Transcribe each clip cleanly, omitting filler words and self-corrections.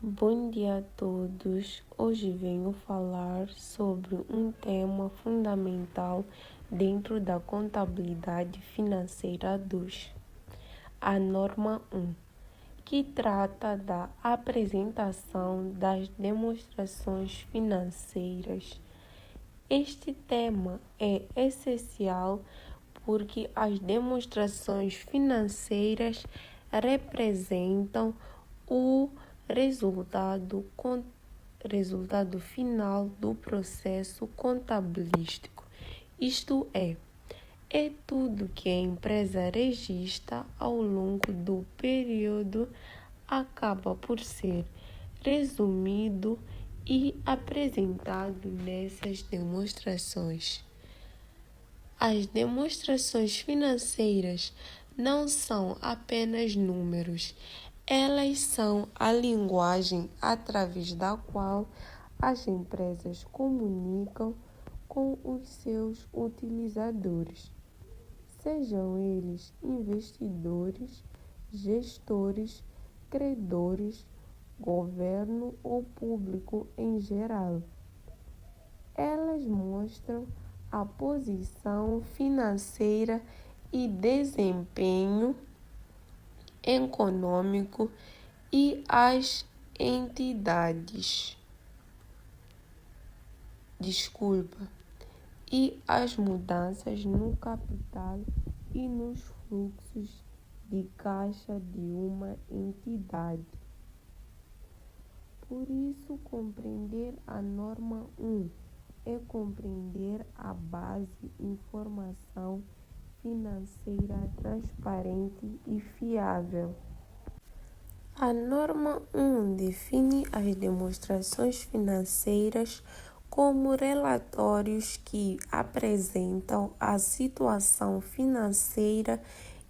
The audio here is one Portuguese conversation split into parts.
Bom dia a todos. Hoje venho falar sobre um tema fundamental dentro da contabilidade financeira 2, a norma 1, que trata da apresentação das demonstrações financeiras. Este tema é essencial porque as demonstrações financeiras representam o resultado final do processo contabilístico, isto é tudo que a empresa registra ao longo do período acaba por ser resumido e apresentado nessas demonstrações. As demonstrações financeiras não são apenas números, elas são a linguagem através da qual as empresas comunicam com os seus utilizadores, sejam eles investidores, gestores, credores, governo ou público em geral. Elas mostram a posição financeira e desempenho econômico e as entidades. E as mudanças no capital e nos fluxos de caixa de uma entidade. Por isso, compreender a norma 1 é compreender a base informação financeira transparente e fiável. A norma 1 define as demonstrações financeiras como relatórios que apresentam a situação financeira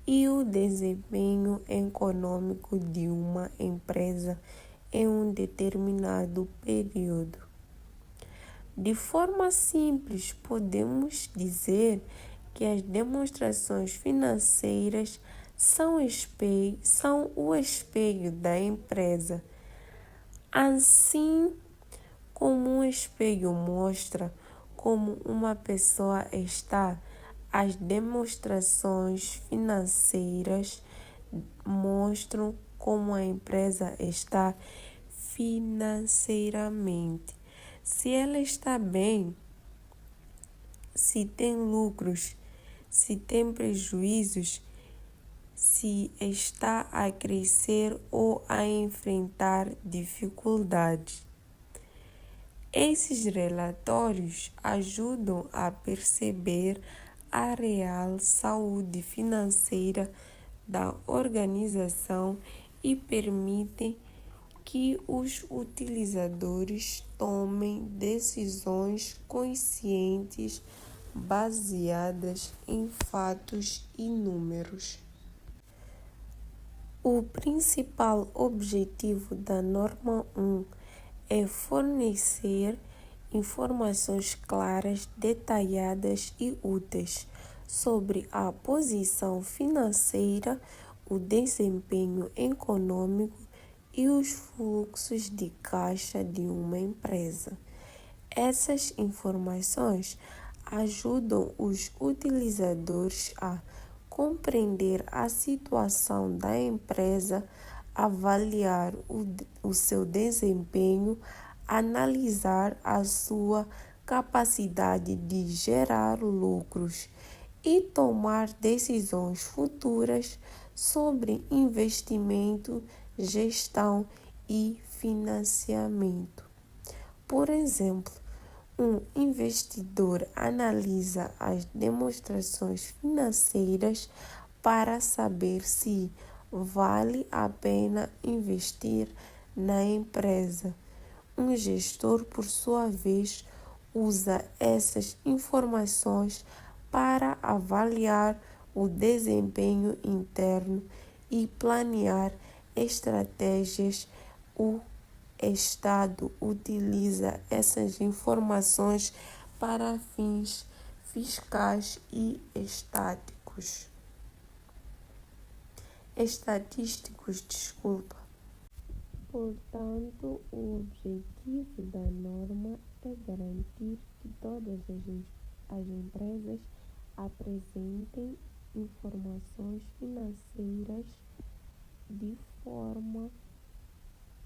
e o desempenho econômico de uma empresa em um determinado período. De forma simples, podemos dizer que as demonstrações financeiras são o espelho da empresa. Assim como um espelho mostra como uma pessoa está, as demonstrações financeiras mostram como a empresa está financeiramente. Se ela está bem, se tem lucros, se tem prejuízos, se está a crescer ou a enfrentar dificuldades. Esses relatórios ajudam a perceber a real saúde financeira da organização e permitem que os utilizadores tomem decisões conscientes baseadas em fatos e números. O principal objetivo da norma 1 é fornecer informações claras, detalhadas e úteis sobre a posição financeira, o desempenho econômico e os fluxos de caixa de uma empresa. Essas informações ajudam os utilizadores a compreender a situação da empresa, avaliar o seu desempenho, analisar a sua capacidade de gerar lucros e tomar decisões futuras sobre investimento, gestão e financiamento. Por exemplo, um investidor analisa as demonstrações financeiras para saber se vale a pena investir na empresa. Um gestor, por sua vez, usa essas informações para avaliar o desempenho interno e planear estratégias. O Estado utiliza essas informações para fins fiscais e estatísticos. Portanto, o objetivo da norma é garantir que todas as empresas apresentem informações financeiras de forma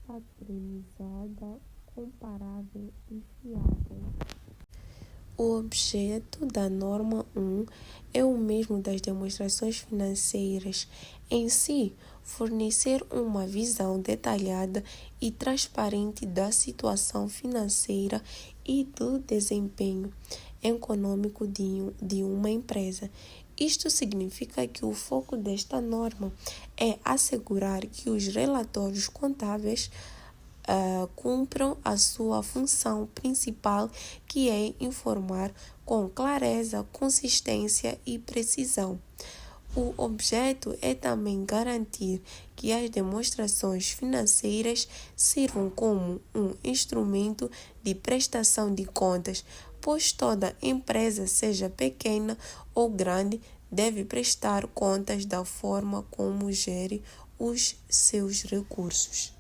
padronizada, comparável e fiável. O objeto da norma 1 é o mesmo das demonstrações financeiras em si, fornecer uma visão detalhada e transparente da situação financeira e do desempenho econômico de uma empresa. Isto significa que o foco desta norma é assegurar que os relatórios contábeis cumpram a sua função principal, que é informar com clareza, consistência e precisão. O objeto é também garantir que as demonstrações financeiras sirvam como um instrumento de prestação de contas, pois toda empresa, seja pequena ou grande, deve prestar contas da forma como gere os seus recursos.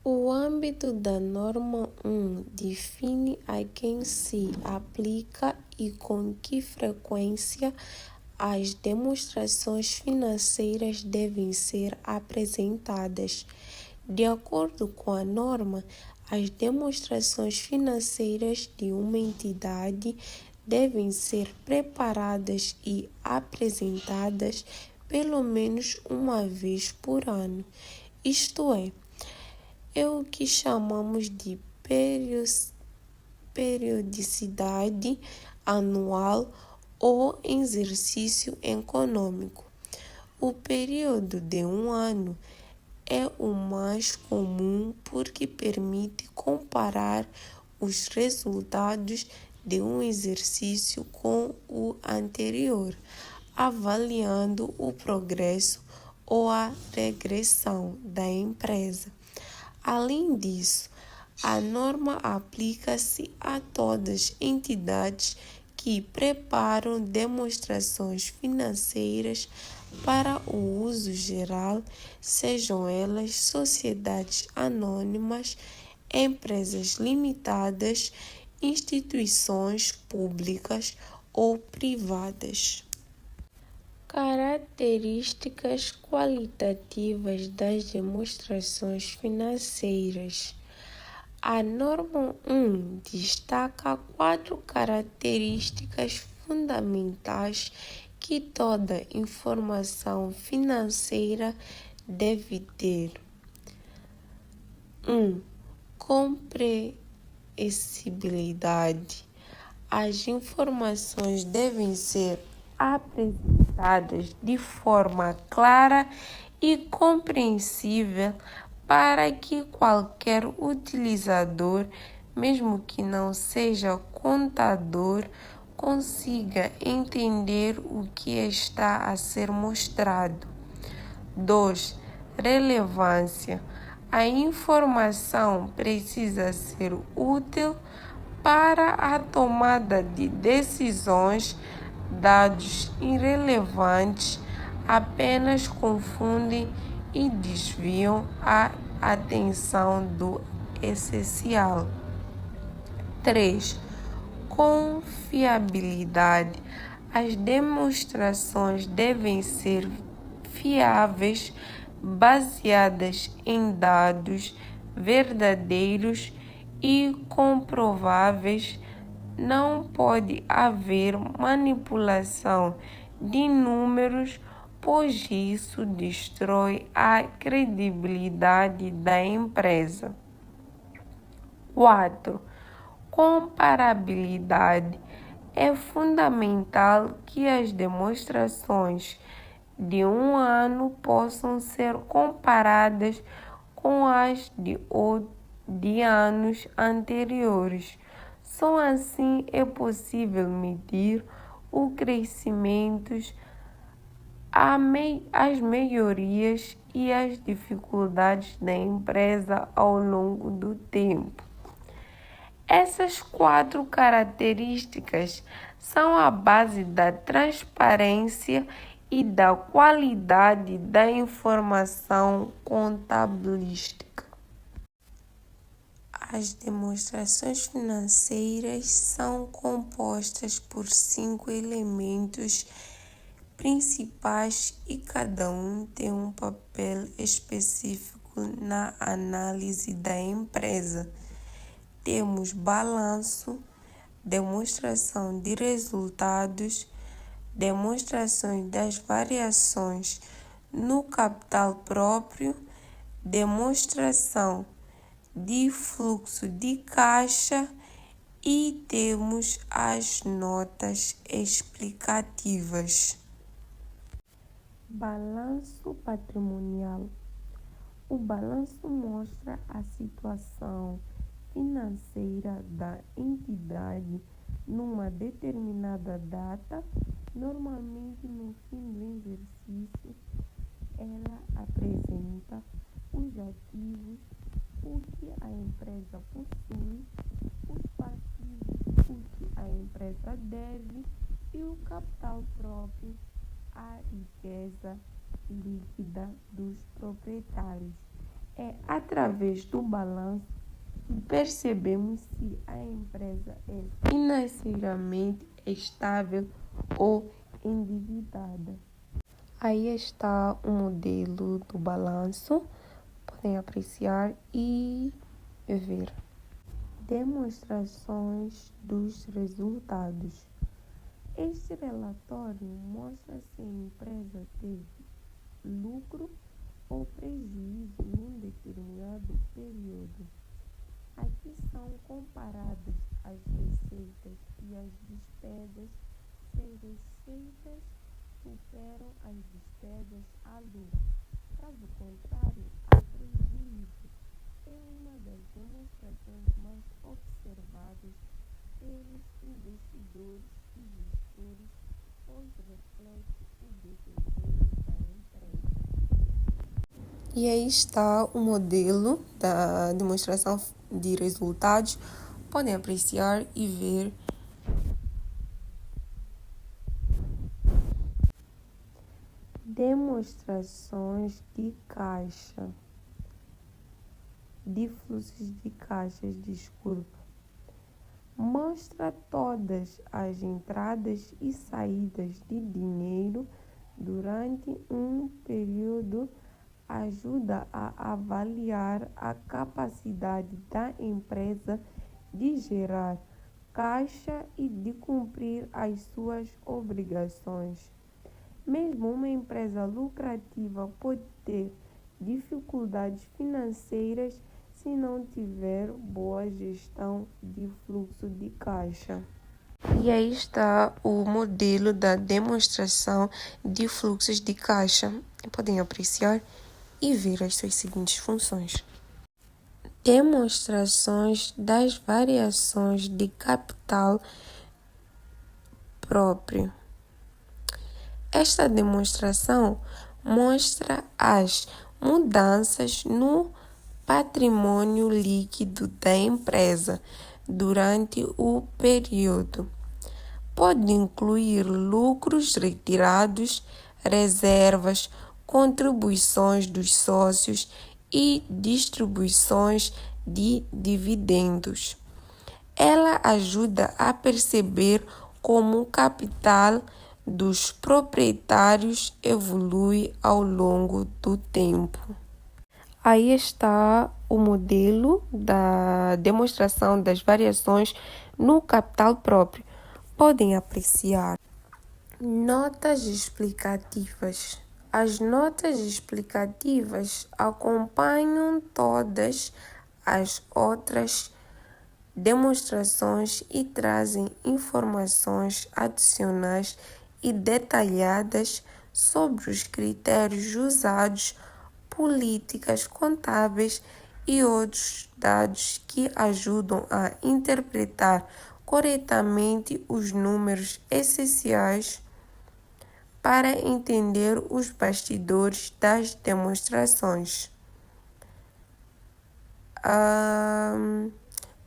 O âmbito da norma 1 define a quem se aplica e com que frequência as demonstrações financeiras devem ser apresentadas. De acordo com a norma, as demonstrações financeiras de uma entidade devem ser preparadas e apresentadas pelo menos uma vez por ano, isto é o que chamamos de periodicidade anual ou exercício econômico. O período de um ano é o mais comum porque permite comparar os resultados de um exercício com o anterior, avaliando o progresso ou a regressão da empresa. Além disso, a norma aplica-se a todas as entidades que preparam demonstrações financeiras para o uso geral, sejam elas sociedades anônimas, empresas limitadas, instituições públicas ou privadas. Características qualitativas das demonstrações financeiras. A norma 1 destaca 4 características fundamentais que toda informação financeira deve ter. 1. Comprehensibilidade. As informações devem ser apresentadas de forma clara e compreensível para que qualquer utilizador, mesmo que não seja contador, consiga entender o que está a ser mostrado. 2. Relevância. A informação precisa ser útil para a tomada de decisões. Dados irrelevantes apenas confundem e desviam a atenção do essencial. 3. Confiabilidade. As demonstrações devem ser fiáveis, baseadas em dados verdadeiros e comprováveis. Não pode haver manipulação de números, pois isso destrói a credibilidade da empresa. 4. Comparabilidade. É fundamental que as demonstrações de um ano possam ser comparadas com as de anos anteriores. Só assim é possível medir o crescimento, as melhorias e as dificuldades da empresa ao longo do tempo. Essas 4 características são a base da transparência e da qualidade da informação contabilística. As demonstrações financeiras são compostas por 5 elementos principais e cada um tem um papel específico na análise da empresa. Temos balanço, demonstração de resultados, demonstrações das variações no capital próprio, demonstração de fluxo de caixa e temos as notas explicativas. Balanço patrimonial. O balanço mostra a situação financeira da entidade numa determinada data, normalmente no fim do exercício. Ela apresenta os ativos, o que a empresa possui, os passivos, o que a empresa deve e o capital próprio, a riqueza líquida dos proprietários. É através do balanço que percebemos se a empresa é financeiramente estável ou endividada. Aí está o modelo do balanço. Podem apreciar e ver. Demonstrações dos resultados. Este relatório mostra se a empresa teve lucro ou prejuízo num determinado período. Aqui são comparadas as receitas e as despesas, se as receitas superam as despesas a lucro. Caso contrário, há prejuízo. É uma das demonstrações mais observadas pelos investidores e gestores, pois reflete o desempenho da empresa. E aí está o modelo da demonstração de resultados. Podem apreciar e ver. Demonstrações de caixa, de fluxos de caixas, mostra todas as entradas e saídas de dinheiro durante um período, ajuda a avaliar a capacidade da empresa de gerar caixa e de cumprir as suas obrigações. Mesmo uma empresa lucrativa pode ter dificuldades financeiras se não tiver boa gestão de fluxo de caixa. E aí está o modelo da demonstração de fluxos de caixa. Podem apreciar e ver as suas seguintes funções. Demonstrações das variações de capital próprio. Esta demonstração mostra as mudanças no patrimônio líquido da empresa durante o período. Pode incluir lucros retirados, reservas, contribuições dos sócios e distribuições de dividendos. Ela ajuda a perceber como o capital dos proprietários evolui ao longo do tempo. Aí está o modelo da demonstração das variações no capital próprio. Podem apreciar. Notas explicativas. As notas explicativas acompanham todas as outras demonstrações e trazem informações adicionais e detalhadas sobre os critérios usados, políticas contábeis e outros dados que ajudam a interpretar corretamente os números essenciais para entender os bastidores das demonstrações.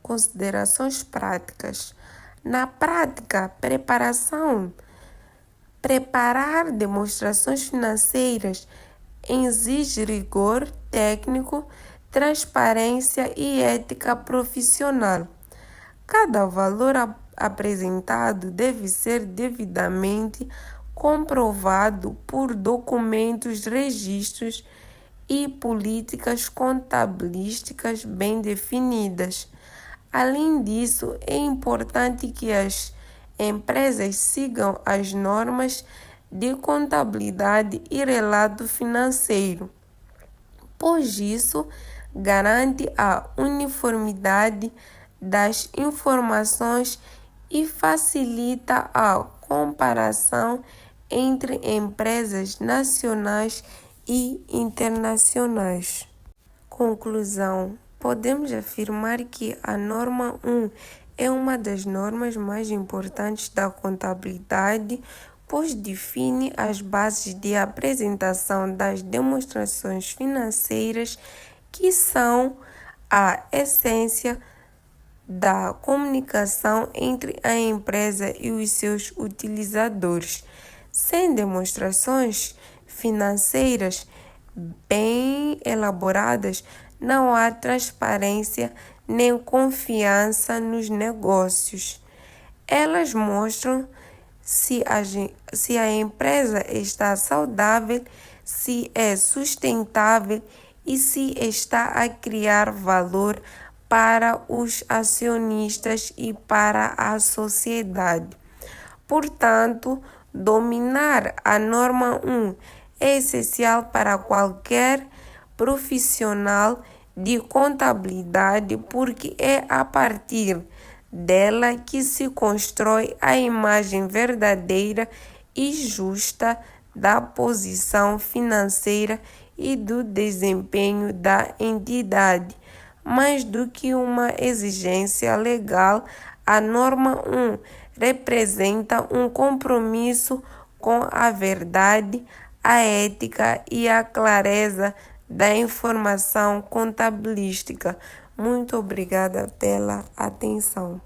Considerações práticas. Na prática, preparar demonstrações financeiras exige rigor técnico, transparência e ética profissional. Cada valor apresentado deve ser devidamente comprovado por documentos, registros e políticas contabilísticas bem definidas. Além disso, é importante que as empresas sigam as normas de contabilidade e relato financeiro, pois isso garante a uniformidade das informações e facilita a comparação entre empresas nacionais e internacionais. Conclusão: podemos afirmar que a norma 1 é uma das normas mais importantes da contabilidade, pois define as bases de apresentação das demonstrações financeiras, que são a essência da comunicação entre a empresa e os seus utilizadores. Sem demonstrações financeiras bem elaboradas, não há transparência nem confiança nos negócios. Elas mostram se a empresa está saudável, se é sustentável e se está a criar valor para os acionistas e para a sociedade. Portanto, dominar a norma 1 é essencial para qualquer profissional de contabilidade, porque é a partir dela que se constrói a imagem verdadeira e justa da posição financeira e do desempenho da entidade. Mais do que uma exigência legal, a norma 1 representa um compromisso com a verdade, a ética e a clareza da informação contabilística. Muito obrigada pela atenção.